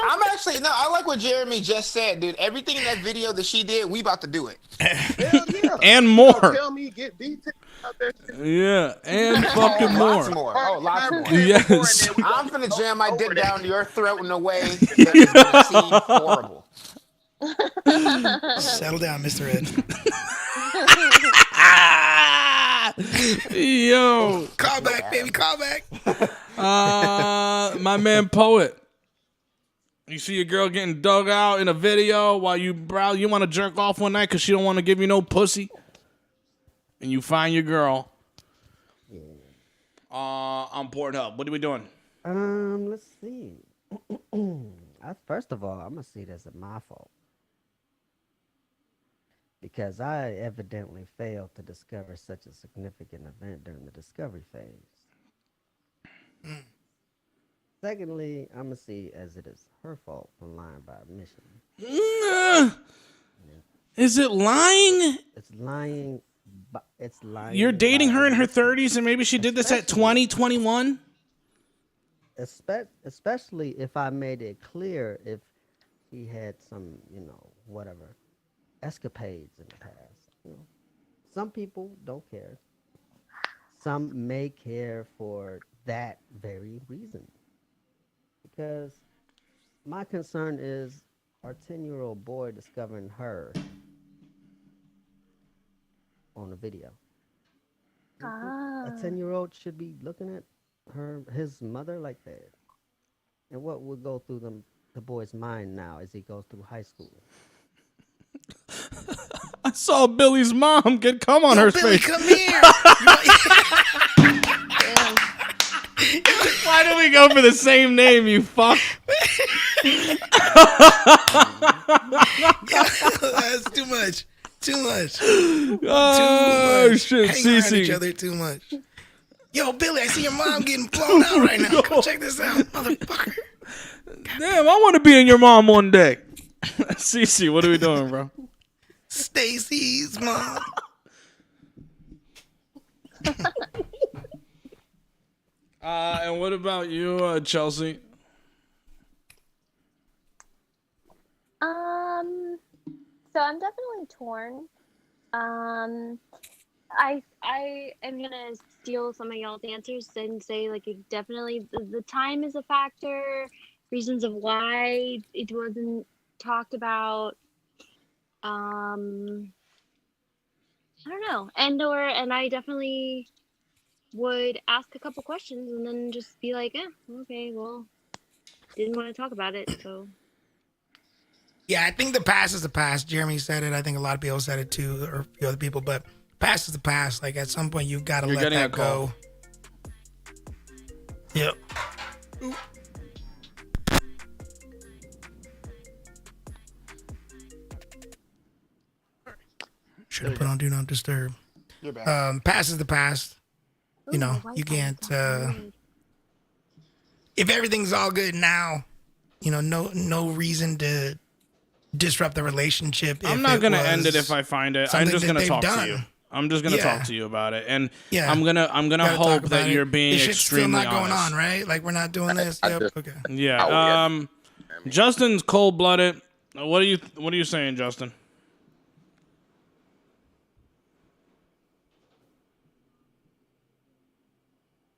I'm actually I like what Jeremy just said, dude. Everything in that video that she did, we about to do it. Hell yeah. And more. Tell me, get details. Yeah, and fucking Lots more. more. Oh, lots more. Yes. I'm finna jam my dick down your throat in a way that is gonna seem horrible. Settle down, Mr. Ed. Yo. Call back, baby. Call back. My man Poet. You see your girl getting dug out in a video while you want to jerk off one night because she don't want to give you no pussy. And you find your girl on Pornhub. What are we doing? Let's see. First of all, I'm gonna see this as my fault because I evidently failed to discover such a significant event during the discovery phase. Secondly, I'm gonna see as it is her fault for lying by omission. Is it lying? It's lying. It's lying. You're dating her in her 30s and maybe she did this at 20, 21? Especially if I made it clear if he had some, whatever, escapades in the past. Some people don't care. Some may care for that very reason. Because my concern is our 10-year-old boy discovering her on a video. A 10-year-old should be looking at his mother like that. And what would go through the boy's mind now as he goes through high school? I saw Billy's mom get cum on her Billy, face. come here. Why do we go for the same name, you fuck? That's too much. Too much. Oh, too much. shit, Hang around Cece. each other too much. Yo, Billy, I see your mom getting blown out right now. Come check this out, motherfucker. Damn, I want to be in your mom one day. Cece, what are we doing, bro? Stacy's mom. And what about you, Chelsea? So I'm definitely torn. I am gonna steal some of y'all's answers and say like it definitely the time is a factor, reasons of why it wasn't talked about. I don't know, and I definitely would ask a couple questions and then just be like, okay, well, didn't want to talk about it, so. Yeah, I think the past is the past. Jeremy said it. I think a lot of people said it too, or a few other people. But past is the past. Like at some point, you've got to let that go. Yep. Should have put on Do Not Disturb. You're back. Past is the past. You know, you can't. If everything's all good now, no reason to disrupt the relationship. I'm not gonna end it if I find it. I'm just gonna talk to you. I'm just gonna talk to you about it, and I'm gonna hope that you're being this shit's still extremely not going honest. on, right? Like we're not doing this. Yep. Okay. Yeah. Justin's cold blooded. What are you saying, Justin?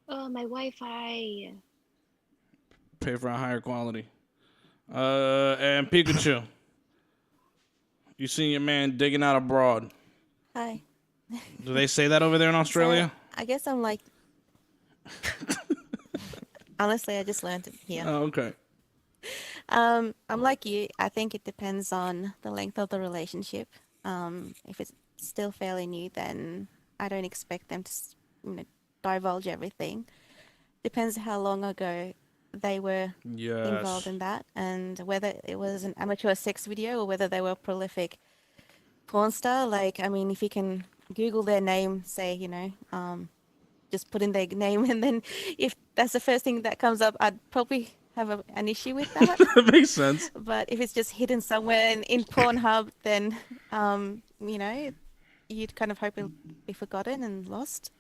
Oh, my Wi-Fi. Pay for a higher quality. And Pikachu. You seen your man digging out abroad. Hi. Do they say that over there in Australia? So, I guess I'm like... Honestly, I just learned it here. Oh, okay. I'm like you. I think it depends on the length of the relationship. If it's still fairly new, then I don't expect them to divulge everything. Depends how long ago they were involved in that, and whether it was an amateur sex video or whether they were a prolific porn star. Like, I mean, if you can Google their name, say, just put in their name, and then if that's the first thing that comes up, I'd probably have an issue with that. That makes sense. But if it's just hidden somewhere in Pornhub, then, you'd kind of hope it'll be forgotten and lost.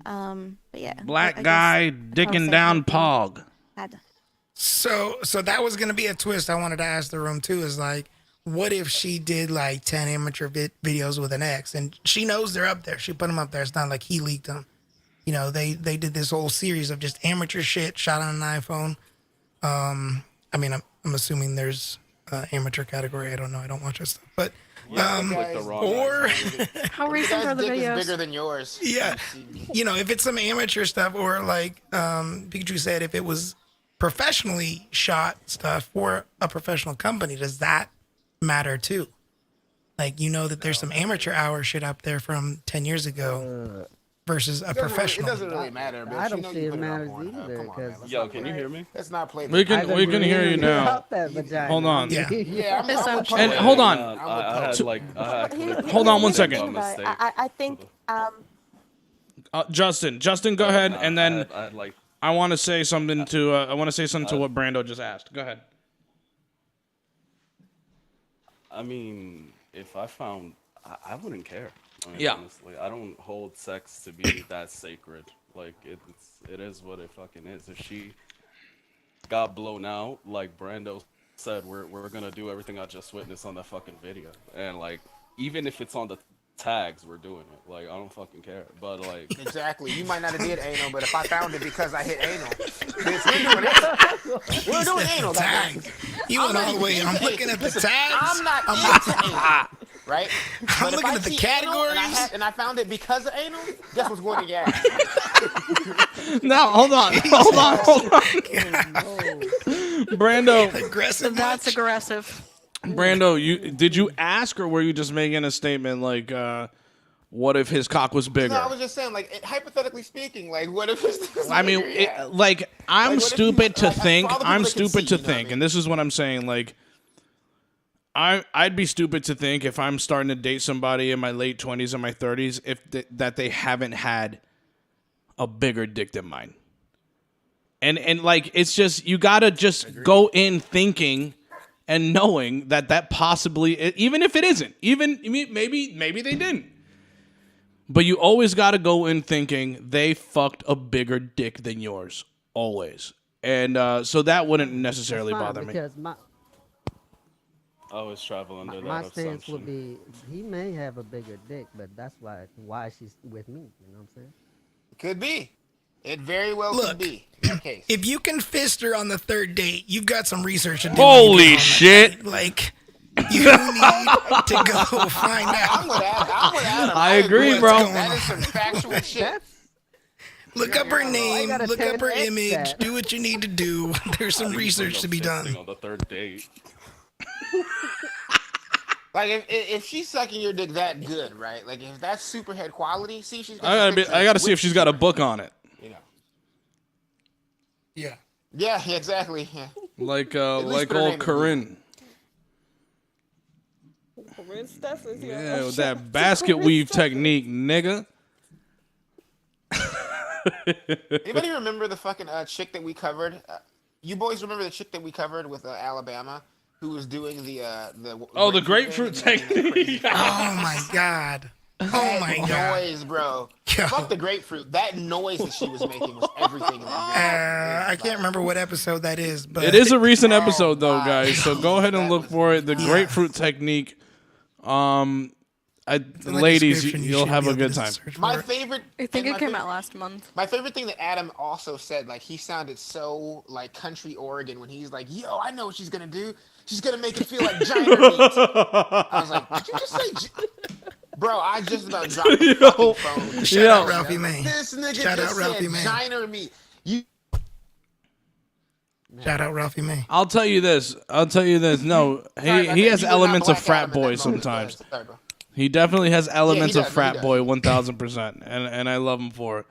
But yeah. Black guy dicking down Pog. So that was gonna be a twist I wanted to ask the room too. Is like, what if she did like 10 amateur videos with an ex, and she knows they're up there. She put them up there. It's not like he leaked them. You know, they did this whole series of just amateur shit shot on an iPhone. I mean, I'm assuming there's amateur category. I don't know. I don't watch this stuff, but or How recent are the dick is videos? bigger than yours. yeah, you know, if it's some amateur stuff, or like Pikachu said, if it was professionally shot stuff for a professional company, does that matter too? Like, you know that there's some amateur hour shit up there from 10 years ago versus a professional. It doesn't really matter, bitch. I don't you know see you it put it on matters Pornhub. either. Come on, man. Let's Yo, not can play you that. hear me? Let's not play We that. can hear you now. Hold on. Yeah. Yeah, I'm with Essentially. And Poet. hold on. I had like, Hold on one second. I think Justin, go ahead, and then I had like, I want to say something to what Brando just asked. Go ahead. I mean, if I found, I wouldn't care. I mean, Yeah. honestly, I don't hold sex to be that sacred. Like it is what it fucking is. If she got blown out, like Brando said, we're gonna do everything I just witnessed on that fucking video, and like even if it's on the tags, we're doing it. Like I don't fucking care. But like Exactly. You might not have did anal, but if I found it because I hit anal, bitch, we're doing it. We're doing anal. Tags. You went all the way. I'm looking at the tags. I'm not into anal, right? I'm But if looking I at the see anal categories. and I found it because of anal, guess what's going in your ass? Now, hold on. Brando. Aggressive. That's aggressive. Brando, did you ask, or were you just making a statement like, what if his cock was bigger? No, I was just saying, like, hypothetically speaking, like, what if it's I mean, like, I'm Like, what if stupid to like, for think. all the people I'm that can stupid see, to you know what I think, mean? and this is what I'm saying. Like, I'd be stupid to think if I'm starting to date somebody in my late 20s or my 30s that they haven't had a bigger dick than mine. And like, it's just, you gotta just go in thinking and knowing that possibly, even if it isn't, maybe they didn't. But you always got to go in thinking they fucked a bigger dick than yours, always. And so that wouldn't necessarily Fine, bother me. because I always travel under my that stance assumption. would be he may have a bigger dick, but that's why she's with me. You know what I'm saying? Could be. It very well could Look, be. In that case. if you can fist her on the third date, you've got some research to do. Holy shit! Like, you need to go find out. I'm with Adam. I agree, bro. That is some factual shit. Look up her name, gotta look up her 10x image, that. do what you need to do. There's some research to be done. On the third date. Like if she's sucking your dick that good, right? Like if that's super head quality, see she's got I gotta see if she's got a book on it. You know. Yeah. Yeah, exactly. Yeah. Like least like put her old name in. Corinne. Princess, Yeah, with that basket weave technique, nigga. Anybody remember the fucking chick that we covered? You boys remember the chick that we covered with Alabama, who was doing the grapefruit technique. Oh my god. Oh my god. Noise, bro. Fuck the grapefruit. That noise that she was making was everything. In the I can't remember what episode that is, but It is a recent episode though, guys. So go ahead and look for it. The grapefruit technique. Ladies, description, you you'll should have be a able good to time. search My for it. favorite. I think and it my came favorite- out last month. My favorite thing that Adam also said, like he sounded so like country Oregon when he's like, "Yo, I know what she's gonna do. She's gonna make it feel like giant meat." I was like, "Did you just say?" Bro, I just about dropped the fucking phone. Shout out Ralphie May. This nigga Shout just out Ralphie said May. giant meat. You Shout out Ralphie May. I'll tell you this. No, Sorry he about has that. You elements did of not frat black Adam in boy that moment. sometimes. Sorry, bro. He definitely has elements does. of No, frat he does. boy 1000%, and I love him for it.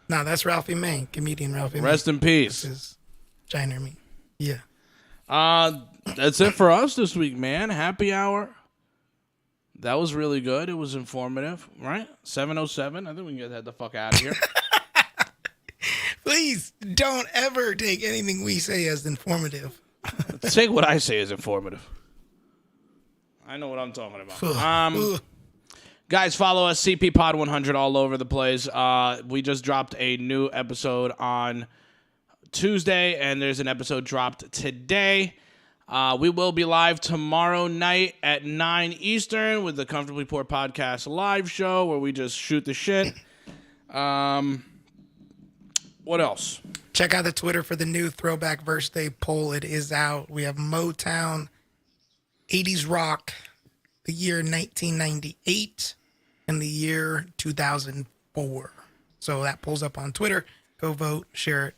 No, that's Ralphie May, comedian Ralphie May. Rest in peace. This is Giner Me. Yeah. That's it for us this week, man. Happy hour. That was really good. It was informative, right? 7:07. I think we can get the fuck out of here. Please don't ever take anything we say as informative. Take what I say as informative. I know what I'm talking about. Guys, follow us, CPPod 100 all over the place. We just dropped a new episode on Tuesday, and there's an episode dropped today. We will be live tomorrow night at 9 Eastern with the Comfortably Poor Podcast live show where we just shoot the shit. What else? Check out the Twitter for the new Throwback Verse Day poll. It is out. We have Motown, 80s rock, the year 1998, and the year 2004. So that pulls up on Twitter. Go vote, share it,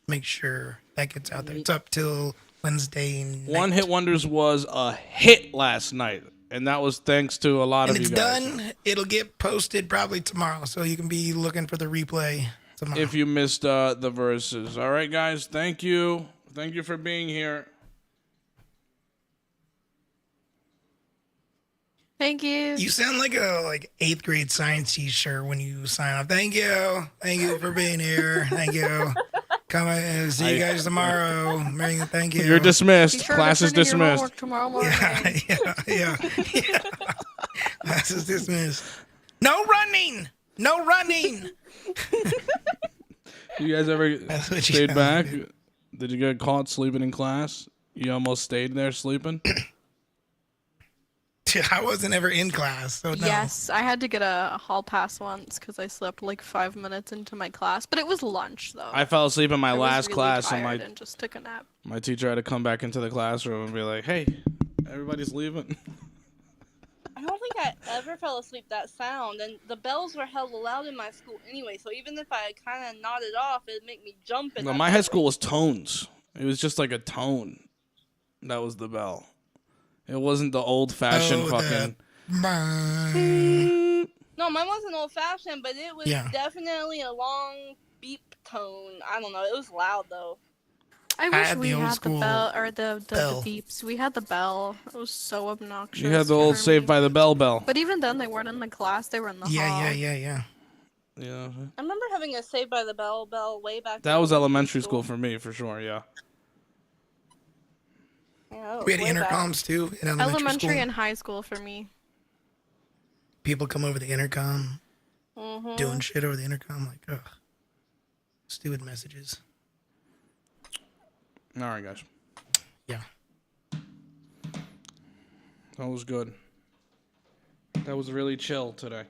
make sure that gets out there. It's up till Wednesday night. One Hit Wonders was a hit last night, and that was thanks to a lot And of you it's guys. done. It'll get posted probably tomorrow, so you can be looking for the replay tomorrow. If you missed the verses. All right, guys, thank you. Thank you for being here. Thank you. You sound like a 8th grade science teacher when you sign off. Thank you. Thank you for being here. Thank you. Come and see you guys tomorrow. Thank you. You're dismissed. Class is dismissed. Tomorrow morning. Yeah. Class is dismissed. No running. No running. You guys ever That's what you stayed sound back? Did you get caught sleeping in class? You almost stayed there sleeping? I wasn't ever in class, so no. Yes, I had to get a hall pass once because I slept like 5 minutes into my class, but it was lunch though. I fell asleep in my I was last really class, tired and and just took a nap. my teacher had to come back into the classroom and be like, "Hey, everybody's leaving." I don't think I ever fell asleep that sound, and the bells were hella loud in my school anyway, so even if I kind of nodded off, it'd make me jump. No, my high school was tones. It was just like a tone. That was the bell. It wasn't the old-fashioned fucking. No, mine wasn't old-fashioned, but it was definitely a long beep tone. I don't know. It was loud, though. I I wish had we the old had the school bell or the bell. beeps. We had the bell. It was so obnoxious. You had the old Saved by the Bell bell. But even then, they weren't in the class. They were in the hall. Yeah. Yeah. I remember having a Saved by the Bell way back. That was elementary school for me, for sure. Yeah. Yeah, We had way back. intercoms too in Elementary school. and high school for me. People come over the intercom, Mm-hmm. doing shit over the intercom, like, ugh. Stupid messages. All right, guys. Yeah. That was good. That was really chill today.